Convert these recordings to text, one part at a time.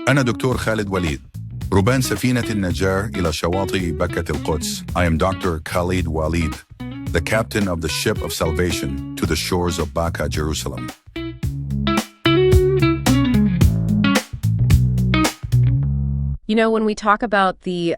أنا دكتور خالد وليد، ربان سفينة النجاة إلى شواطئ بكة القدس. I am Dr. Khaled Waleed, the captain of the ship of salvation to the shores of Baka, Jerusalem. You know, when we talk about the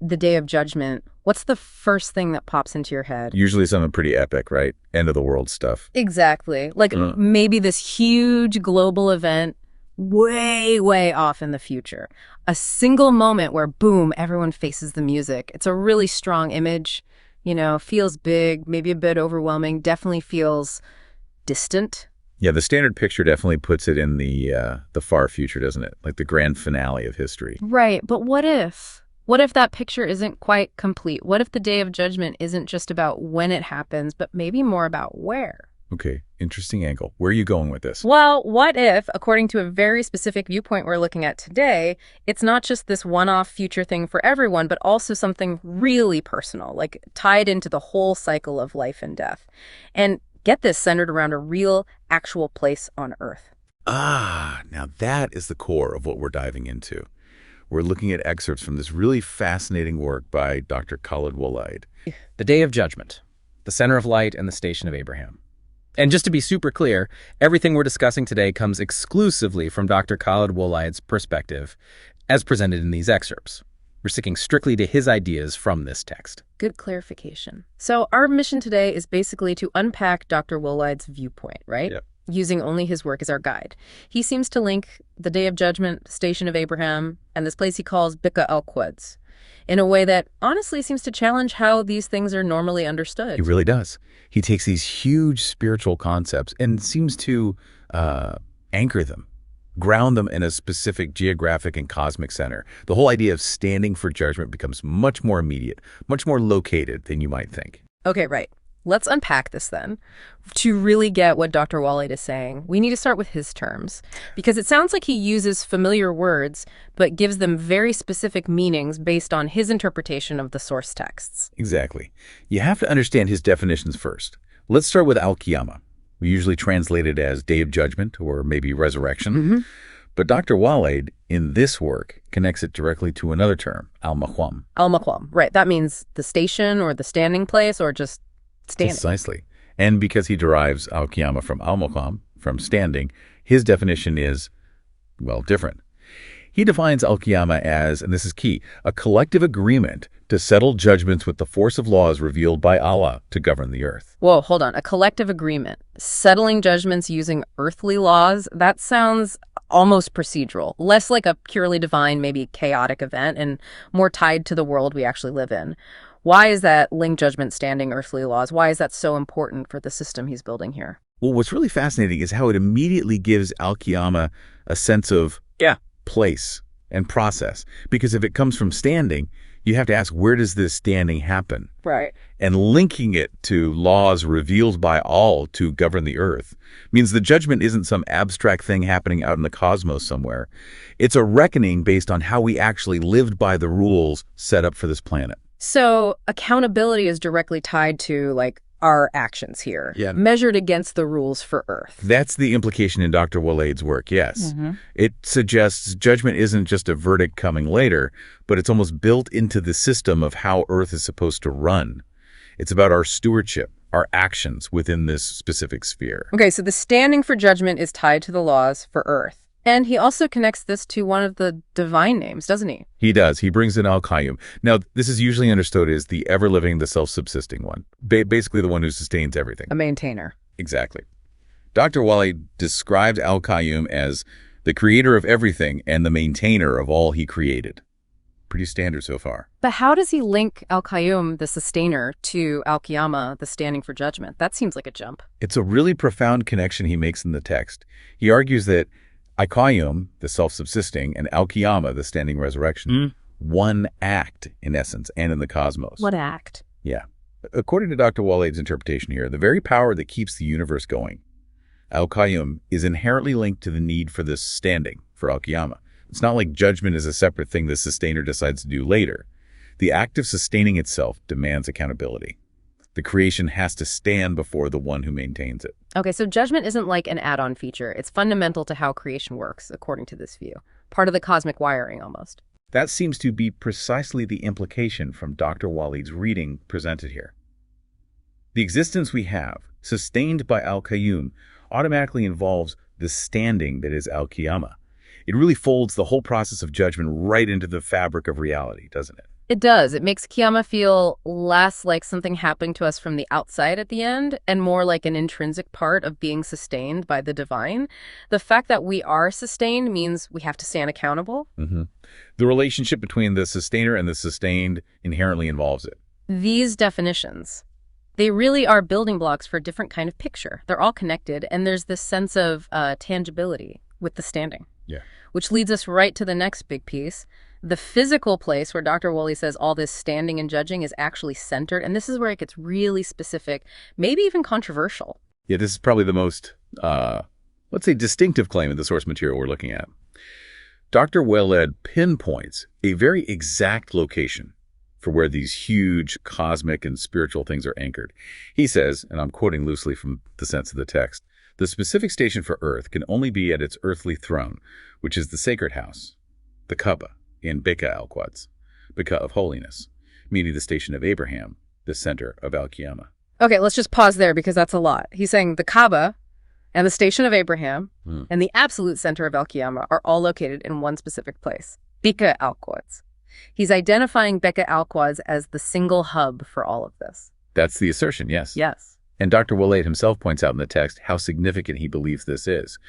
Day of Judgment, what's the first thing that pops into your head? Usually something pretty epic, right? End of the world stuff. Exactly. Like maybe this huge global event way, way off in the future. A single moment where, boom, everyone faces the music. It's a really strong image, you know, feels big, maybe a bit overwhelming, definitely feels distant. Yeah, the standard picture definitely puts it in the far future, doesn't it? Like the grand finale of history. Right, but what if? What if that picture isn't quite complete? What if the Day of Judgment isn't just about when it happens, but maybe more about where? Okay, interesting angle. Where are you going with this? Well, what if, according to a very specific viewpoint we're looking at today, it's not just this one-off future thing for everyone, but also something really personal, like tied into the whole cycle of life and death. And get this, centered around a real, actual place on Earth. Ah, now that is the core of what we're diving into. We're looking at excerpts from this really fascinating work by Dr. Khaled Waleed. The Day of Judgment, the Center of Light and the Station of Abraham. And just to be super clear, everything we're discussing today comes exclusively from Dr. Khaled Waleed's perspective, as presented in these excerpts. We're sticking strictly to his ideas from this text. Good clarification. So our mission today is basically to unpack Dr. Waleed's viewpoint, right? Yep. Using only his work as our guide. He seems to link the Day of Judgment, Station of Abraham, and this place he calls Bika al-Quds in a way that honestly seems to challenge how these things are normally understood. He really does. He takes these huge spiritual concepts and seems to anchor them, ground them in a specific geographic and cosmic center. The whole idea of standing for judgment becomes much more immediate, much more located than you might think. Okay, right. Let's unpack this then. To really get what Dr. Waleed is saying, we need to start with his terms, because it sounds like he uses familiar words, but gives them very specific meanings based on his interpretation of the source texts. Exactly. You have to understand his definitions first. Let's start with al-Qiyamah. We usually translate it as Day of Judgment or maybe resurrection. But Dr. Waleed, in this work, connects it directly to another term, al-Maqam. Al-Maqam, right. That means the station or the standing place or just standing. Precisely. And because he derives al-Qiyamah from al-Maqam, from standing, his definition is, well, different. He defines al-Qiyamah as, and this is key, a collective agreement to settle judgments with the force of laws revealed by Allah to govern the earth. Whoa, hold on. A collective agreement. Settling judgments using earthly laws? That sounds almost procedural. Less like a purely divine, maybe chaotic event, and more tied to the world we actually live in. Why is that link judgment standing earthly laws? Why is that so important for the system he's building here? Well, what's really fascinating is how it immediately gives al-Qiyamah a sense of place and process. Because if it comes from standing, you have to ask, where does this standing happen? Right. And linking it to laws revealed by all to govern the earth means the judgment isn't some abstract thing happening out in the cosmos somewhere. It's a reckoning based on how we actually lived by the rules set up for this planet. So accountability is directly tied to, like, our actions here, measured against the rules for Earth. That's the implication in Dr. Waleed's work, yes. It suggests judgment isn't just a verdict coming later, but it's almost built into the system of how Earth is supposed to run. It's about our stewardship, our actions within this specific sphere. Okay, so the standing for judgment is tied to the laws for Earth. And he also connects this to one of the divine names, doesn't he? He does. He brings in al-Qayyum. Now, this is usually understood as the ever-living, the self-subsisting one. Basically the one who sustains everything. A maintainer. Exactly. Dr. Waleed describes al-Qayyum as the creator of everything and the maintainer of all he created. Pretty standard so far. But how does he link al-Qayyum, the sustainer, to al-Qiyamah, the standing for judgment? That seems like a jump. It's a really profound connection he makes in the text. He argues that al-Qayyum, the self-subsisting, and al-Qiyamah, the standing resurrection, one act in essence and in the cosmos. What act? Yeah. According to Dr. Waleed's interpretation here, the very power that keeps the universe going, al-Qayyum, is inherently linked to the need for this standing, for al-Qiyamah. It's not like judgment is a separate thing the sustainer decides to do later. The act of sustaining itself demands accountability. The creation has to stand before the one who maintains it. Okay, so judgment isn't like an add-on feature. It's fundamental to how creation works, according to this view. part of the cosmic wiring almost. That seems to be precisely the implication from Dr. Waleed's reading presented here. The existence we have, sustained by Al-Qayyum, automatically involves the standing that is Al-Qiyamah. It really folds the whole process of judgment right into the fabric of reality, doesn't it? It does. It makes Qiyamah feel less like something happening to us from the outside at the end and more like an intrinsic part of being sustained by the divine. The fact that we are sustained means we have to stand accountable. The relationship between the sustainer and the sustained inherently involves it. These definitions, they really are building blocks for a different kind of picture. They're all connected, and there's this sense of tangibility with the standing. Yeah. Which leads us right to the next big piece. The physical place where Dr. Waleed says all this standing and judging is actually centered, and this is where it gets really specific, maybe even controversial. Yeah, this is probably the most, let's say, distinctive claim in the source material we're looking at. Dr. Waleed pinpoints a very exact location for where these huge cosmic and spiritual things are anchored. He says, and I'm quoting loosely from the sense of the text, the specific station for Earth can only be at its earthly throne, which is the sacred house, the Kaaba, in Beka al-Quds, Beka of holiness, meaning the station of Abraham, the center of Al-Qiyamah. Okay, let's just pause there because that's a lot. He's saying the Kaaba and the station of Abraham and the absolute center of Al-Qiyamah are all located in one specific place, Beka al-Quds. He's identifying Beka al-Quds as the single hub for all of this. That's the assertion, yes. Yes. And Dr. Waleed himself points out in the text how significant he believes this is.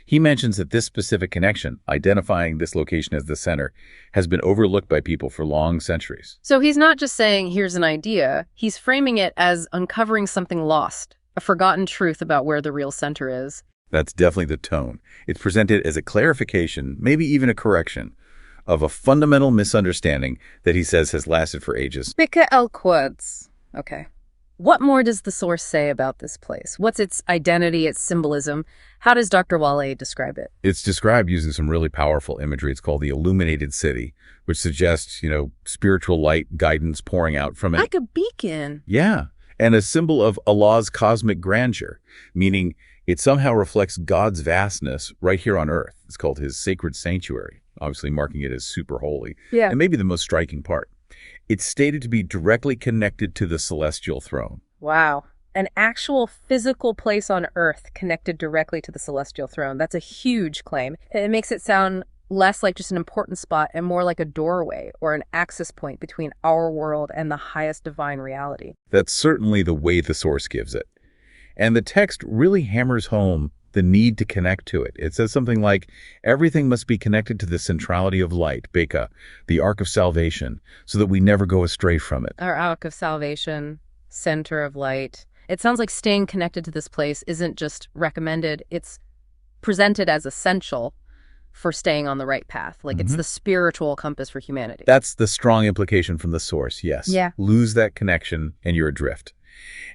He mentions that this specific connection, identifying this location as the center, has been overlooked by people for long centuries. So he's not just saying, here's an idea. He's framing it as uncovering something lost, a forgotten truth about where the real center is. That's definitely the tone. It's presented as a clarification, maybe even a correction, of a fundamental misunderstanding that he says has lasted for ages. Beka al-Quds. Okay. What more does the source say about this place? What's its identity, its symbolism? How does Dr. Waleed describe it? It's described using some really powerful imagery. It's called the illuminated city, which suggests, spiritual light guidance pouring out from it. Like a beacon. Yeah. And a symbol of Allah's cosmic grandeur, meaning it somehow reflects God's vastness right here on earth. It's called his sacred sanctuary, obviously marking it as super holy. Yeah. And maybe the most striking part. It's stated to be directly connected to the celestial throne. Wow. An actual physical place on Earth connected directly to the celestial throne. That's a huge claim. It makes it sound less like just an important spot and more like a doorway or an access point between our world and the highest divine reality. That's certainly the way the source gives it. And the text really hammers home the need to connect to it. It says something like, everything must be connected to the centrality of light, Beka, the ark of salvation, so that we never go astray from it. Our ark of salvation, center of light. It sounds like staying connected to this place isn't just recommended, it's presented as essential for staying on the right path. Like it's the spiritual compass for humanity. That's the strong implication from the source, yes. Yeah. Lose that connection and you're adrift.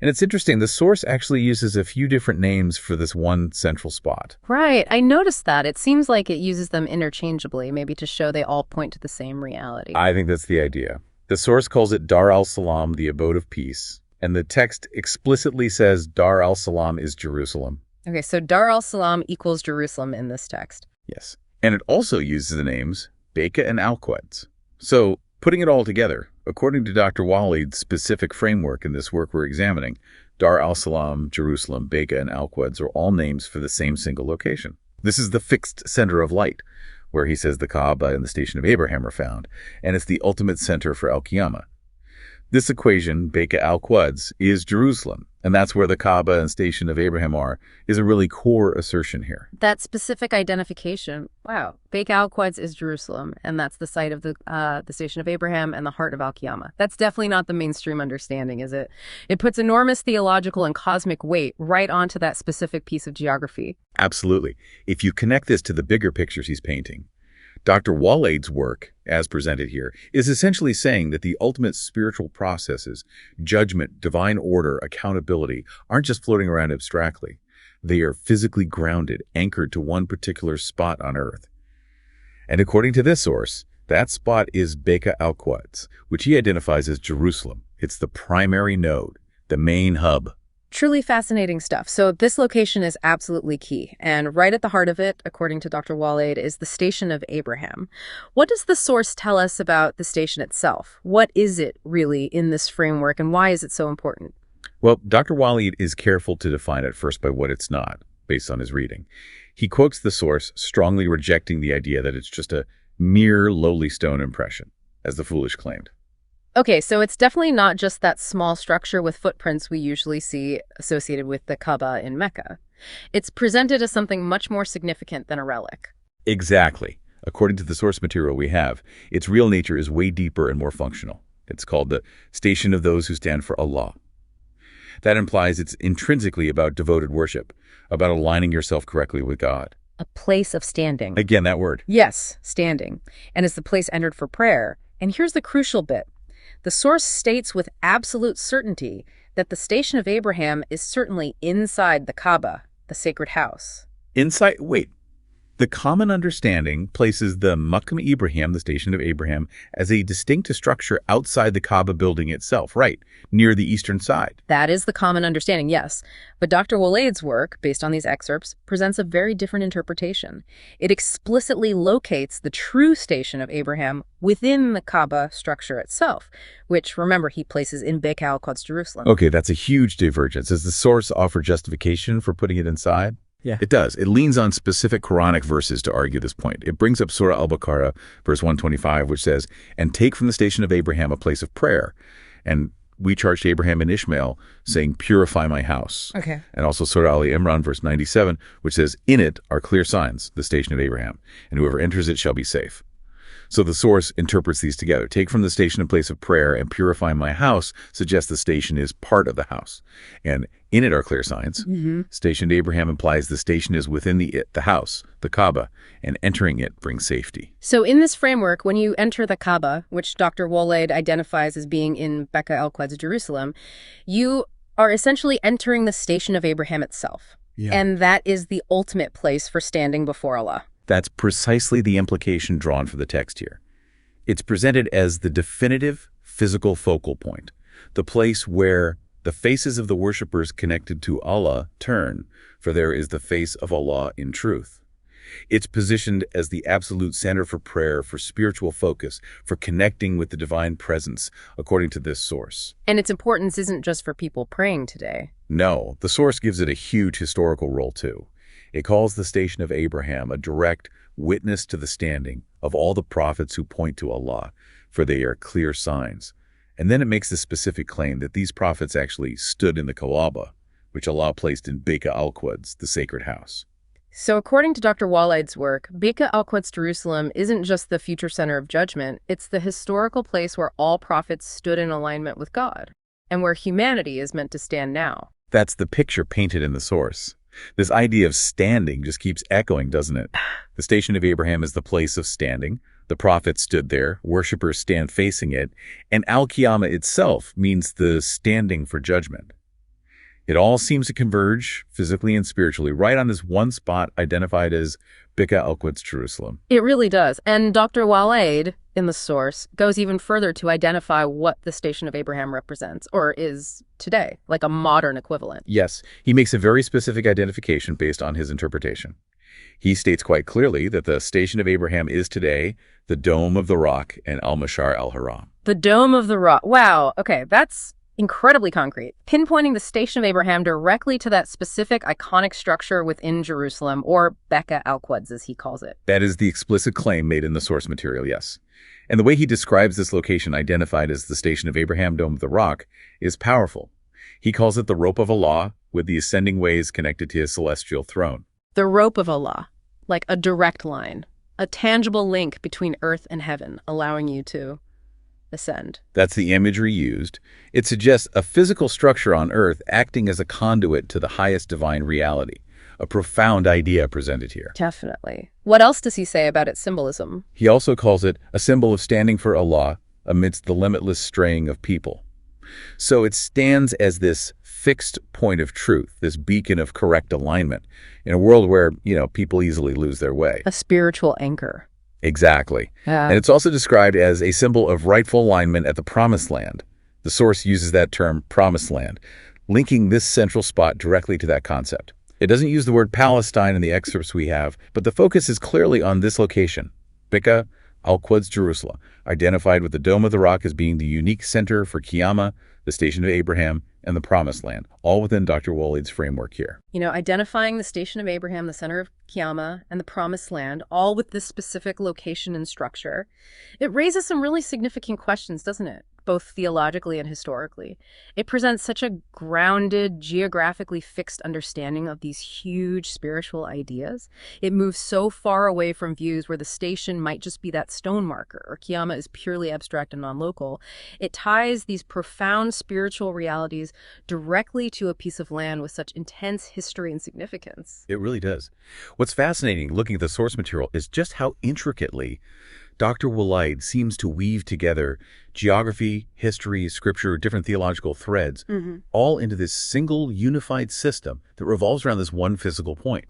And it's interesting, the source actually uses a few different names for this one central spot. Right. I noticed that. It seems like it uses them interchangeably, maybe to show they all point to the same reality. I think that's the idea. The source calls it Dar al-Salam, the abode of peace. And the text explicitly says Dar al-Salam is Jerusalem. Okay, so Dar al-Salam equals Jerusalem in this text. Yes. And it also uses the names Beka and Al-Quds. So, putting it all together, according to Dr. Waleed's specific framework in this work we're examining, Dar al-Salam, Jerusalem, Beka, and Al-Quds are all names for the same single location. This is the fixed center of light, where he says the Kaaba and the station of Abraham are found, and it's the ultimate center for Al-Qiyamah. This equation, Beka al-Quds, is Jerusalem, and that's where the Kaaba and station of Abraham are, is a really core assertion here. That specific identification, wow, Beka al-Quds is Jerusalem, and that's the site of the station of Abraham and the heart of Al-Qiyamah. That's definitely not the mainstream understanding, is it? It puts enormous theological and cosmic weight right onto that specific piece of geography. Absolutely. If you connect this to the bigger pictures he's painting, Dr. Waleed's work, as presented here, is essentially saying that the ultimate spiritual processes, judgment, divine order, accountability, aren't just floating around abstractly. They are physically grounded, anchored to one particular spot on earth. And according to this source, that spot is Beka al-Quds, which he identifies as Jerusalem. It's the primary node, the main hub, Truly fascinating stuff. So this location is absolutely key. And right at the heart of it, according to Dr. Waleed, is the Station of Abraham. What does the source tell us about the station itself? What is it really in this framework, and why is it so important? Well, Dr. Waleed is careful to define it first by what it's not, based on his reading. He quotes the source, strongly rejecting the idea that it's just a mere lowly stone impression, as the foolish claimed. Okay, so it's definitely not just that small structure with footprints we usually see associated with the Kaaba in Mecca. It's presented as something much more significant than a relic. Exactly. According to the source material we have, its real nature is way deeper and more functional. It's called the Station of Those Who Stand for Allah. That implies it's intrinsically about devoted worship, about aligning yourself correctly with God. A place of standing. Again, that word. Yes, standing. And it's the place entered for prayer. And here's the crucial bit. The source states with absolute certainty that the Station of Abraham is certainly inside the Kaaba, the sacred house. Inside, wait. The common understanding places the Maqam Ibrahim, the Station of Abraham, as a distinct structure outside the Kaaba building itself, right, near the eastern side. That is the common understanding, yes. But Dr. Waleed's work, based on these excerpts, presents a very different interpretation. It explicitly locates the true Station of Abraham within the Kaaba structure itself, which, remember, he places in Beit al-Quds, Jerusalem. Okay, that's a huge divergence. Does the source offer justification for putting it inside? Yeah. It does. It leans on specific Quranic verses to argue this point. It brings up Surah Al-Baqarah, verse 125, which says, "And take from the Station of Abraham a place of prayer. And we charged Abraham and Ishmael, saying, purify my house." Okay. And also Surah Ali Imran, verse 97, which says, "In it are clear signs, the Station of Abraham, and whoever enters it shall be safe." So the source interprets these together. Take from the station a place of prayer and purify my house suggests the station is part of the house. And in it are clear signs. Station to Abraham implies the station is within the house, the Kaaba, and entering it brings safety. So in this framework, when you enter the Kaaba, which Dr. Waleed identifies as being in Beit al-Quds, Jerusalem, you are essentially entering the Station of Abraham itself. Yeah. And that is the ultimate place for standing before Allah. That's precisely the implication drawn for the text here. It's presented as the definitive physical focal point, the place where the faces of the worshippers connected to Allah turn, for there is the face of Allah in truth. It's positioned as the absolute center for prayer, for spiritual focus, for connecting with the divine presence, according to this source. And its importance isn't just for people praying today. No, the source gives it a huge historical role too. It calls the Station of Abraham a direct witness to the standing of all the prophets who point to Allah, for they are clear signs. And then it makes the specific claim that these prophets actually stood in the Kaaba, which Allah placed in Beit al-Quds, the sacred house. So according to Dr. Waleed's work, Beit al-Quds, Jerusalem isn't just the future center of judgment, it's the historical place where all prophets stood in alignment with God, and where humanity is meant to stand now. That's the picture painted in the source. This idea of standing just keeps echoing, doesn't it? The Station of Abraham is the place of standing. The prophets stood there, worshippers stand facing it, and Al-Qiyamah itself means the standing for judgment. It all seems to converge, physically and spiritually, right on this one spot identified as Beit al-Quds, Jerusalem. It really does. And Dr. Waleed, in the source, goes even further to identify what the Station of Abraham represents, or is today, like a modern equivalent. Yes, he makes a very specific identification based on his interpretation. He states quite clearly that the Station of Abraham is today the Dome of the Rock and Al-Mashar al-Haram. The Dome of the Rock. Wow. Okay, that's incredibly concrete, pinpointing the Station of Abraham directly to that specific iconic structure within Jerusalem, or Beit al-Quds, as he calls it. That is the explicit claim made in the source material, yes. And the way he describes this location identified as the Station of Abraham, Dome of the Rock, is powerful. He calls it the rope of Allah, with the ascending ways connected to his celestial throne. The rope of Allah, like a direct line, a tangible link between earth and heaven, allowing you to ascend. That's the imagery used. It suggests a physical structure on earth acting as a conduit to the highest divine reality. A profound idea presented here. Definitely. What else does he say about its symbolism? He also calls it a symbol of standing for Allah amidst the limitless straying of people. So it stands as this fixed point of truth, this beacon of correct alignment, in a world where, people easily lose their way. A spiritual anchor. Exactly. And it's also described as a symbol of rightful alignment at the Promised Land. The source uses that term, Promised Land, linking this central spot directly to that concept. It doesn't use the word Palestine in the excerpts we have, but the focus is clearly on this location, Beka al-Quds, Jerusalem, identified with the Dome of the Rock as being the unique center for Qiyamah, the Station of Abraham, and the Promised Land, all within Dr. Waleed's framework here. You know, identifying the Station of Abraham, the center of Qiyamah, and the Promised Land, all with this specific location and structure, it raises some really significant questions, doesn't it? Both theologically and historically. It presents such a grounded, geographically fixed understanding of these huge spiritual ideas. It moves so far away from views where the station might just be that stone marker, or Qiyamah is purely abstract and non-local. It ties these profound spiritual realities directly to a piece of land with such intense history and significance. It really does. What's fascinating looking at the source material is just how intricately Dr. Waleed seems to weave together geography, history, scripture, different theological threads, all into this single unified system that revolves around this one physical point,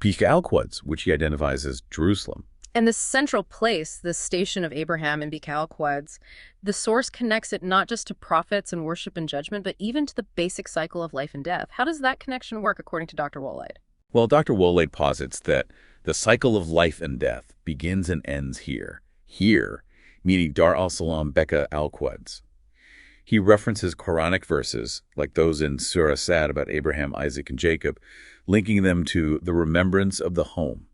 Beka al-Quds, which he identifies as Jerusalem. And this central place, this Station of Abraham and Beka al-Quds, the source connects it not just to prophets and worship and judgment, but even to the basic cycle of life and death. How does that connection work according to Dr. Waleed? Well, Dr. Waleed posits that the cycle of life and death begins and ends here. Here, meaning Dar al-Salam Beka al-Quds. He references Quranic verses, like those in Surah Sad about Abraham, Isaac, and Jacob, linking them to the remembrance of the home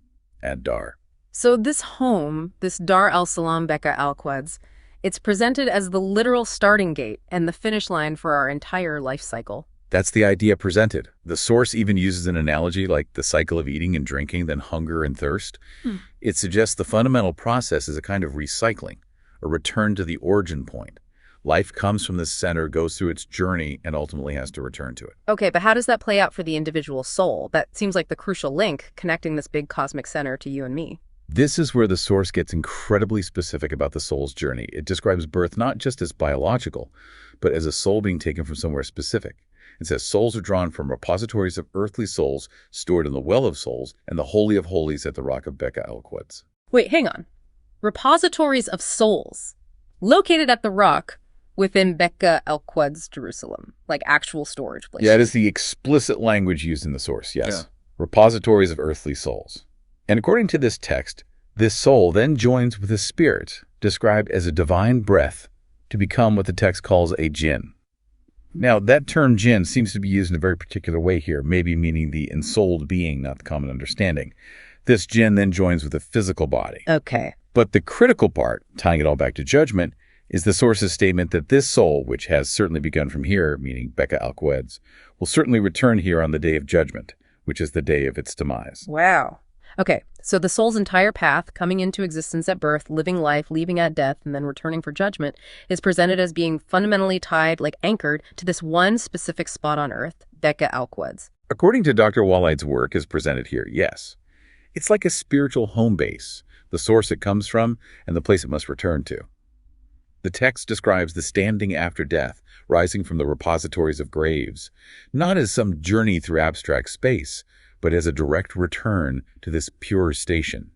at Dar. So this home, this Dar al-Salam Beka al-Quds, it's presented as the literal starting gate and the finish line for our entire life cycle. That's the idea presented. The source even uses an analogy like the cycle of eating and drinking, then hunger and thirst. It suggests the fundamental process is a kind of recycling, a return to the origin point. Life comes from the center, goes through its journey, and ultimately has to return to it. Okay, but how does that play out for the individual soul? That seems like the crucial link connecting this big cosmic center to you and me. This is where the source gets incredibly specific about the soul's journey. It describes birth not just as biological, but as a soul being taken from somewhere specific. It says souls are drawn from repositories of earthly souls stored in the well of souls and the Holy of Holies at the rock of Beka al-Quds. Wait, hang on. Repositories of souls located at the rock within Beka al-Quds, Jerusalem, like actual storage places. Yeah, it is the explicit language used in the source, yes. Yeah. Repositories of earthly souls. And according to this text, this soul then joins with a spirit, described as a divine breath, to become what the text calls a jinn. Now, that term jinn seems to be used in a very particular way here, maybe meaning the ensouled being, not the common understanding. This jinn then joins with a physical body. Okay. But the critical part, tying it all back to judgment, is the source's statement that this soul, which has certainly begun from here, meaning Beka al-Quds, will certainly return here on the day of judgment, which is the day of its demise. Wow. Okay, so the soul's entire path, coming into existence at birth, living life, leaving at death, and then returning for judgment, is presented as being fundamentally tied, like anchored, to this one specific spot on earth, Beka al-Quds. According to Dr. Waleed's work as presented here, yes. It's like a spiritual home base, the source it comes from and the place it must return to. The text describes the standing after death, rising from the repositories of graves, not as some journey through abstract space, but as a direct return to this pure station,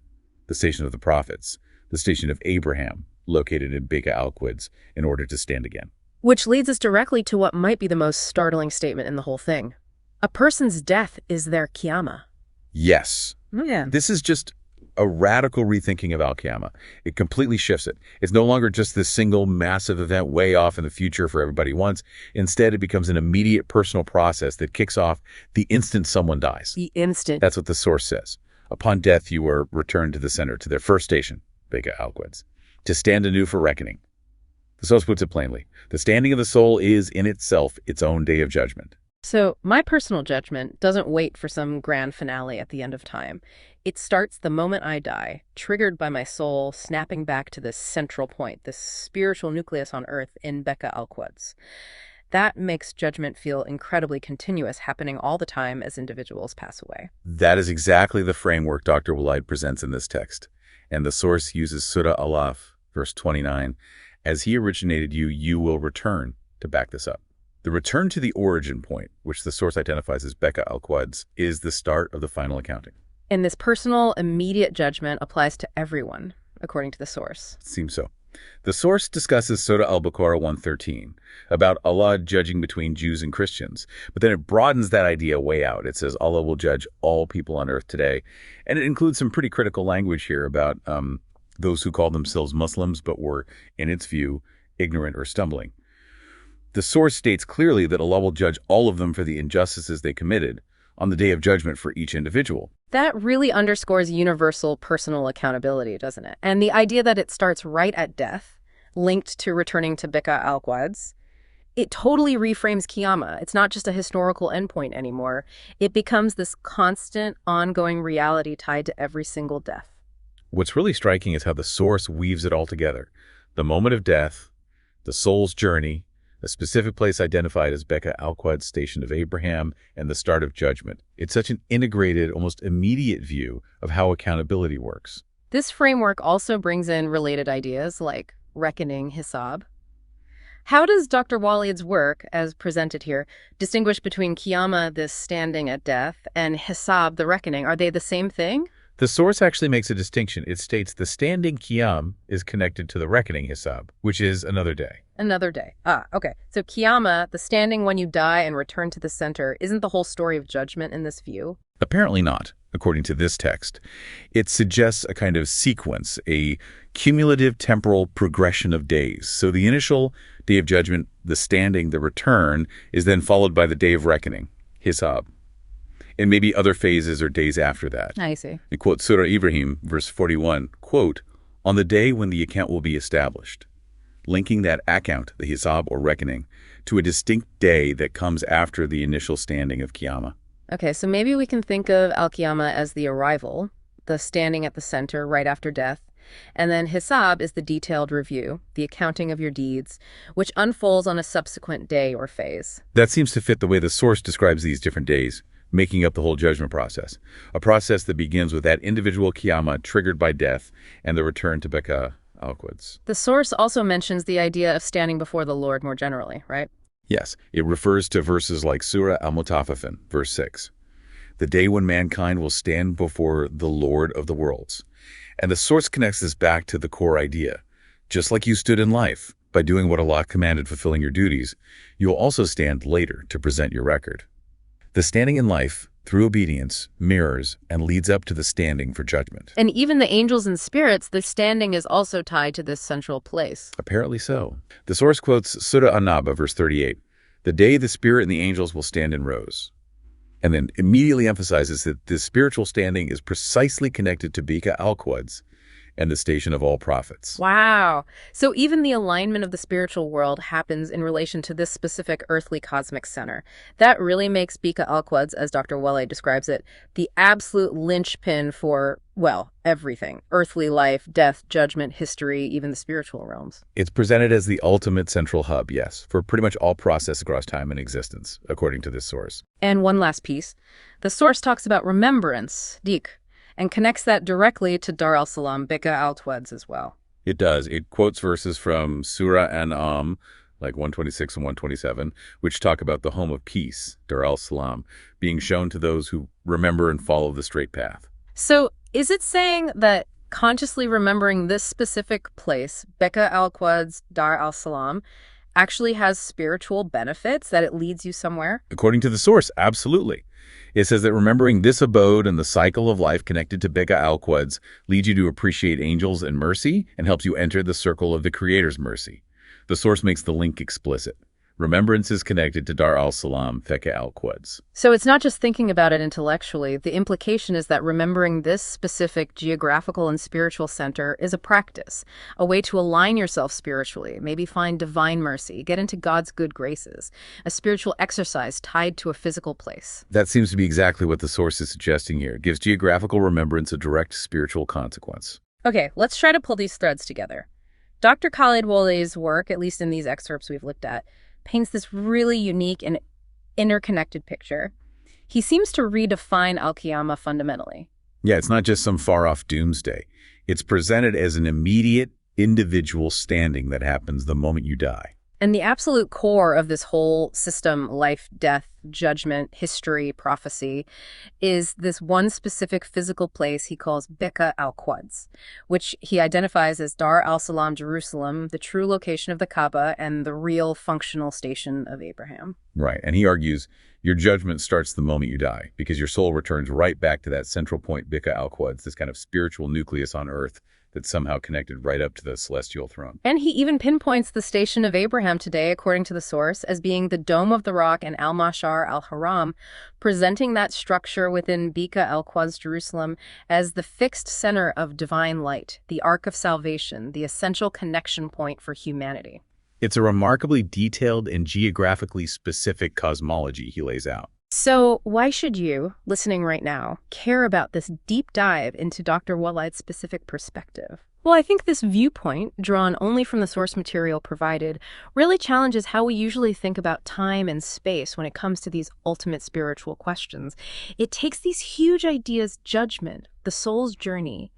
the station of the prophets, the station of Abraham, located in Beka al-Quds, in order to stand again. Which leads us directly to what might be the most startling statement in the whole thing. A person's death is their Qiyamah. Yes. Yeah. This is just a radical rethinking of al-Qiyamah. It completely shifts it. It's no longer just this single massive event way off in the future for everybody once. Instead, it becomes an immediate personal process that kicks off the instant someone dies. The instant. That's what the source says. Upon death, you are returned to the center, to their first station, Beka al-Quds, to stand anew for reckoning. The source puts it plainly. The standing of the soul is, in itself, its own day of judgment. So my personal judgment doesn't wait for some grand finale at the end of time. It starts the moment I die, triggered by my soul snapping back to this central point, this spiritual nucleus on earth in Beka al-Quds. That makes judgment feel incredibly continuous, happening all the time as individuals pass away. That is exactly the framework Dr. Waleed presents in this text. And the source uses Surah Alaf, verse 29, as he originated you, you will return, to back this up. The return to the origin point, which the source identifies as Beka al-Quds, is the start of the final accounting. And this personal, immediate judgment applies to everyone, according to the source. It seems so. The source discusses Surah Al-Baqarah 113, about Allah judging between Jews and Christians, but then it broadens that idea way out. It says Allah will judge all people on earth today, and it includes some pretty critical language here about those who call themselves Muslims but were, in its view, ignorant or stumbling. The source states clearly that Allah will judge all of them for the injustices they committed on the day of judgment for each individual. That really underscores universal personal accountability, doesn't it? And the idea that it starts right at death, linked to returning to Bika al-Quds, it totally reframes Qiyamah. It's not just a historical endpoint anymore. It becomes this constant, ongoing reality tied to every single death. What's really striking is how the source weaves it all together. The moment of death, the soul's journey, a specific place identified as Beka al-Quds, station of Abraham, and the start of judgment. It's such an integrated, almost immediate view of how accountability works. This framework also brings in related ideas like reckoning, hisab. How does Dr. Waleed's work, as presented here, distinguish between Qiyamah, this standing at death, and hisab, the reckoning? Are they the same thing? The source actually makes a distinction. It states the standing Qiyam is connected to the reckoning hisab, which is another day. Another day. Okay. So Qiyamah, the standing when you die and return to the center, isn't the whole story of judgment in this view? Apparently not, according to this text. It suggests a kind of sequence, a cumulative temporal progression of days. So the initial day of judgment, the standing, the return, is then followed by the day of reckoning, hisab, and maybe other phases or days after that. I see. It quotes Surah Ibrahim, verse 41, quote, on the day when the account will be established, linking that account, the hisab or reckoning, to a distinct day that comes after the initial standing of Qiyamah. Okay, so maybe we can think of Al-Qiyamah as the arrival, the standing at the center right after death, and then hisab is the detailed review, the accounting of your deeds, which unfolds on a subsequent day or phase. That seems to fit the way the source describes these different days, making up the whole judgment process, a process that begins with that individual Qiyamah triggered by death and the return to Beka al-Quds. The source also mentions the idea of standing before the Lord more generally, right? Yes, it refers to verses like Surah Al-Mutaffifin, verse 6, the day when mankind will stand before the Lord of the worlds. And the source connects this back to the core idea. Just like you stood in life by doing what Allah commanded, fulfilling your duties, you will also stand later to present your record. The standing in life, through obedience, mirrors and leads up to the standing for judgment. And even the angels and spirits, the standing is also tied to this central place. Apparently so. The source quotes Surah An-Naba, verse 38, the day the spirit and the angels will stand in rows. And then immediately emphasizes that this spiritual standing is precisely connected to Bika al-Quds and the station of all prophets. Wow. So even the alignment of the spiritual world happens in relation to this specific earthly cosmic center. That really makes Bika al-Quds, as Dr. Waleed describes it, the absolute linchpin for, well, everything. Earthly life, death, judgment, history, even the spiritual realms. It's presented as the ultimate central hub, yes, for pretty much all process across time and existence, according to this source. And one last piece. The source talks about remembrance, dik, and connects that directly to Dar al-Salam, Bika al-Quds as well. It does. It quotes verses from Surah An-Am, like 126 and 127, which talk about the home of peace, Dar al-Salam, being shown to those who remember and follow the straight path. So is it saying that consciously remembering this specific place, Bika al-Quds, Dar al-Salam, actually has spiritual benefits, that it leads you somewhere? According to the source, absolutely. It says that remembering this abode and the cycle of life connected to Bika al-Quds leads you to appreciate angels and mercy and helps you enter the circle of the Creator's mercy. The source makes the link explicit. Remembrance is connected to Dar al-Salam, Bika al-Quds. So it's not just thinking about it intellectually. The implication is that remembering this specific geographical and spiritual center is a practice, a way to align yourself spiritually, maybe find divine mercy, get into God's good graces, a spiritual exercise tied to a physical place. That seems to be exactly what the source is suggesting here. It gives geographical remembrance a direct spiritual consequence. Okay, let's try to pull these threads together. Dr. Khaled Waleed's work, at least in these excerpts we've looked at, paints this really unique and interconnected picture. He seems to redefine Al-Qiyamah fundamentally. Yeah, it's not just some far-off doomsday. It's presented as an immediate, individual standing that happens the moment you die. And the absolute core of this whole system, life, death, judgment, history, prophecy, is this one specific physical place he calls Beka al-Quds, which he identifies as Dar al-Salam, Jerusalem, the true location of the Kaaba, and the real functional station of Abraham. Right, and he argues your judgment starts the moment you die, because your soul returns right back to that central point, Bika al-Quds, this kind of spiritual nucleus on earth that's somehow connected right up to the celestial throne. And he even pinpoints the station of Abraham today, according to the source, as being the Dome of the Rock and Al-Mashar al-Haram, presenting that structure within Bika al-Quds, Jerusalem, as the fixed center of divine light, the ark of salvation, the essential connection point for humanity. It's a remarkably detailed and geographically specific cosmology he lays out. So why should you, listening right now, care about this deep dive into Dr. Waleed's specific perspective? Well, I think this viewpoint, drawn only from the source material provided, really challenges how we usually think about time and space when it comes to these ultimate spiritual questions. It takes these huge ideas, judgment, the soul's journey,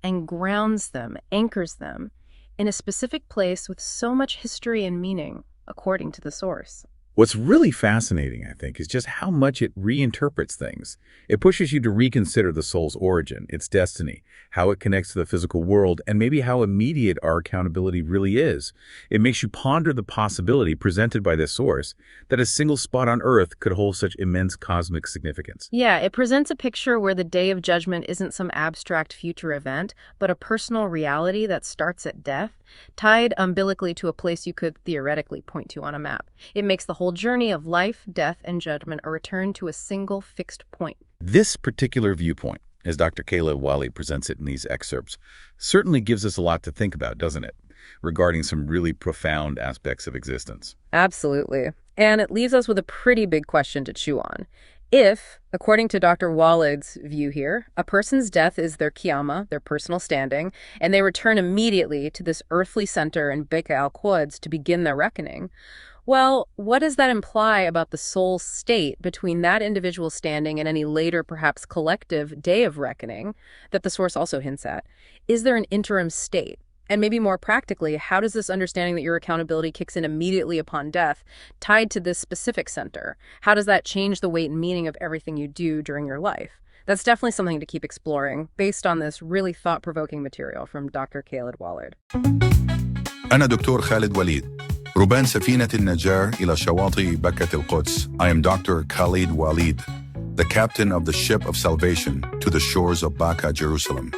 and grounds them, anchors them, in a specific place with so much history and meaning, according to the source. What's really fascinating, I think, is just how much it reinterprets things. It pushes you to reconsider the soul's origin, its destiny, how it connects to the physical world, and maybe how immediate our accountability really is. It makes you ponder the possibility presented by this source that a single spot on Earth could hold such immense cosmic significance. Yeah, it presents a picture where the Day of Judgment isn't some abstract future event, but a personal reality that starts at death, tied umbilically to a place you could theoretically point to on a map. It makes the whole journey of life, death, and judgment a return to a single fixed point. This particular viewpoint, as Dr. Khaled Waleed presents it in these excerpts, certainly gives us a lot to think about, doesn't it? Regarding some really profound aspects of existence. Absolutely. And it leaves us with a pretty big question to chew on. If, according to Dr. Waleed's view here, a person's death is their qiyamah, their personal standing, and they return immediately to this earthly center in Bika al-Quds to begin their reckoning, well, what does that imply about the soul's state between that individual standing and any later, perhaps collective day of reckoning that the source also hints at? Is there an interim state? And maybe more practically, how does this understanding that your accountability kicks in immediately upon death tied to this specific center? How does that change the weight and meaning of everything you do during your life? That's definitely something to keep exploring based on this really thought-provoking material from Dr. Khaled Waleed. أنا دكتور خالد وليد ربان سفينة النجاة إلى شواطئ بكة القدس. I am Dr. Khaled Waleed, the captain of the ship of salvation to the shores of Baka, Jerusalem.